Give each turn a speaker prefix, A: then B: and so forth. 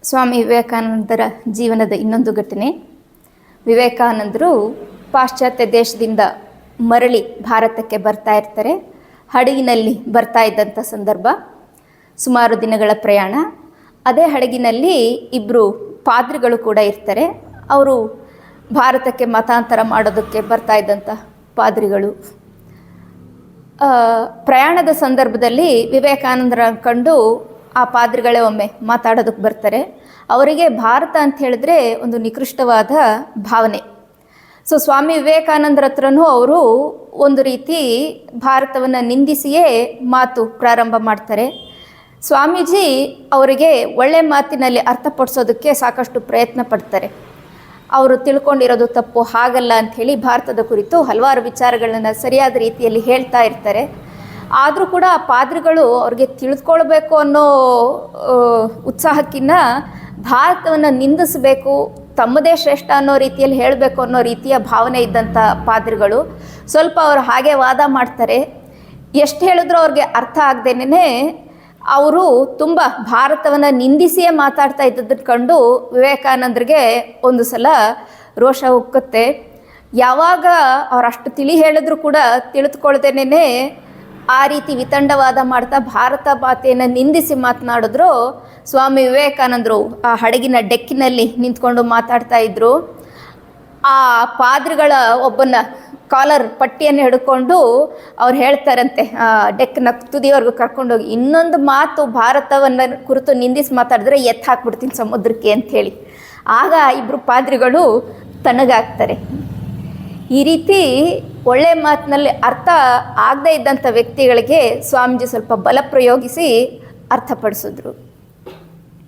A: ಸ್ವಾಮಿ ವಿವೇಕಾನಂದರ ಜೀವನದ ಇನ್ನೊಂದು ಘಟನೆ. ವಿವೇಕಾನಂದರು ಪಾಶ್ಚಾತ್ಯ ದೇಶದಿಂದ ಮರಳಿ ಭಾರತಕ್ಕೆ ಬರ್ತಾ ಇರ್ತಾರೆ. ಹಡಗಿನಲ್ಲಿ ಬರ್ತಾ ಇದ್ದಂಥ ಸಂದರ್ಭ, ಸುಮಾರು ದಿನಗಳ ಪ್ರಯಾಣ. ಅದೇ ಹಡಗಿನಲ್ಲಿ ಇಬ್ಬರು ಪಾದ್ರಿಗಳು ಕೂಡ ಇರ್ತಾರೆ. ಅವರು ಭಾರತಕ್ಕೆ ಮತಾಂತರ ಮಾಡೋದಕ್ಕೆ ಬರ್ತಾ ಇದ್ದಂಥ ಪಾದ್ರಿಗಳು. ಪ್ರಯಾಣದ ಸಂದರ್ಭದಲ್ಲಿ ವಿವೇಕಾನಂದರ ಕಂಡು ಆ ಪಾದ್ರಿಗಳೇ ಒಮ್ಮೆ ಮಾತಾಡೋದಕ್ಕೆ ಬರ್ತಾರೆ. ಅವರಿಗೆ ಭಾರತ ಅಂತ ಹೇಳಿದ್ರೆ ಒಂದು ನಿಕೃಷ್ಟವಾದ ಭಾವನೆ. ಸೊ ಸ್ವಾಮಿ ವಿವೇಕಾನಂದರ ಹತ್ರನೂ ಅವರು ಒಂದು ರೀತಿ ಭಾರತವನ್ನು ನಿಂದಿಸಿಯೇ ಮಾತು ಪ್ರಾರಂಭ ಮಾಡ್ತಾರೆ. ಸ್ವಾಮೀಜಿ ಅವರಿಗೆ ಒಳ್ಳೆ ಮಾತಿನಲ್ಲಿ ಅರ್ಥಪಡಿಸೋದಕ್ಕೆ ಸಾಕಷ್ಟು ಪ್ರಯತ್ನ ಪಡ್ತಾರೆ. ಅವರು ತಿಳ್ಕೊಂಡಿರೋದು ತಪ್ಪು, ಹಾಗಲ್ಲ ಅಂಥೇಳಿ ಭಾರತದ ಕುರಿತು ಹಲವಾರು ವಿಚಾರಗಳನ್ನು ಸರಿಯಾದ ರೀತಿಯಲ್ಲಿ ಹೇಳ್ತಾ ಇರ್ತಾರೆ. ಆದರೂ ಕೂಡ ಆ ಪಾದ್ರಿಗಳು ಅವ್ರಿಗೆ ತಿಳಿದುಕೊಳ್ಬೇಕು ಅನ್ನೋ ಉತ್ಸಾಹಕ್ಕಿಂತ ಭಾರತವನ್ನು ನಿಂದಿಸಬೇಕು, ತಮ್ಮದೇ ಶ್ರೇಷ್ಠ ಅನ್ನೋ ರೀತಿಯಲ್ಲಿ ಹೇಳಬೇಕು ಅನ್ನೋ ರೀತಿಯ ಭಾವನೆ ಇದ್ದಂಥ ಪಾದ್ರಿಗಳು ಸ್ವಲ್ಪ ಅವರು ಹಾಗೆ ವಾದ ಮಾಡ್ತಾರೆ. ಎಷ್ಟು ಹೇಳಿದ್ರೂ ಅವ್ರಿಗೆ ಅರ್ಥ ಆಗದೇನೆ ಅವರು ತುಂಬ ಭಾರತವನ್ನು ನಿಂದಿಸಿಯೇ ಮಾತಾಡ್ತಾ ಇದ್ದದನ್ನು ಕಂಡು ವಿವೇಕಾನಂದರಿಗೆ ಒಂದು ಸಲ ರೋಷ ಉಕ್ಕುತ್ತೆ. ಯಾವಾಗ ಅವರಷ್ಟು ತಿಳಿ ಹೇಳಿದ್ರು ಕೂಡ ತಿಳಿದುಕೊಳ್ದೇನೆ ಆ ರೀತಿ ವಿತಂಡವಾದ ಮಾಡ್ತಾ ಭಾರತ ಮಾತೆಯನ್ನು ನಿಂದಿಸಿ ಮಾತನಾಡಿದ್ರು. ಸ್ವಾಮಿ ವಿವೇಕಾನಂದರು ಆ ಹಡಗಿನ ಡೆಕ್ಕಿನಲ್ಲಿ ನಿಂತ್ಕೊಂಡು ಮಾತಾಡ್ತಾ ಇದ್ದರು. ಆ ಪಾದ್ರಿಗಳ ಒಬ್ಬನ ಕಾಲರ್ ಪಟ್ಟಿಯನ್ನು ಹಿಡ್ಕೊಂಡು ಅವ್ರು ಹೇಳ್ತಾರಂತೆ, ಡೆಕ್ನ ತುದಿಯವರೆಗೂ ಕರ್ಕೊಂಡೋಗಿ, ಇನ್ನೊಂದು ಮಾತು ಭಾರತವನ್ನು ಕುರಿತು ನಿಂದಿಸಿ ಮಾತಾಡಿದ್ರೆ ಎತ್ತು ಹಾಕ್ಬಿಡ್ತೀನಿ ಸಮುದ್ರಕ್ಕೆ ಅಂಥೇಳಿ. ಆಗ ಇಬ್ಬರು ಪಾದ್ರಿಗಳು ತಣ್ಣಗಾಗ್ತಾರೆ. ಈ ರೀತಿ ಒಳ್ಳೆ ಮಾತಿನಲ್ಲಿ ಅರ್ಥ ಆಗದೇ ಇದ್ದಂಥ ವ್ಯಕ್ತಿಗಳಿಗೆ ಸ್ವಾಮೀಜಿ ಸ್ವಲ್ಪ ಬಲ ಪ್ರಯೋಗಿಸಿ ಅರ್ಥಪಡಿಸಿದ್ರು.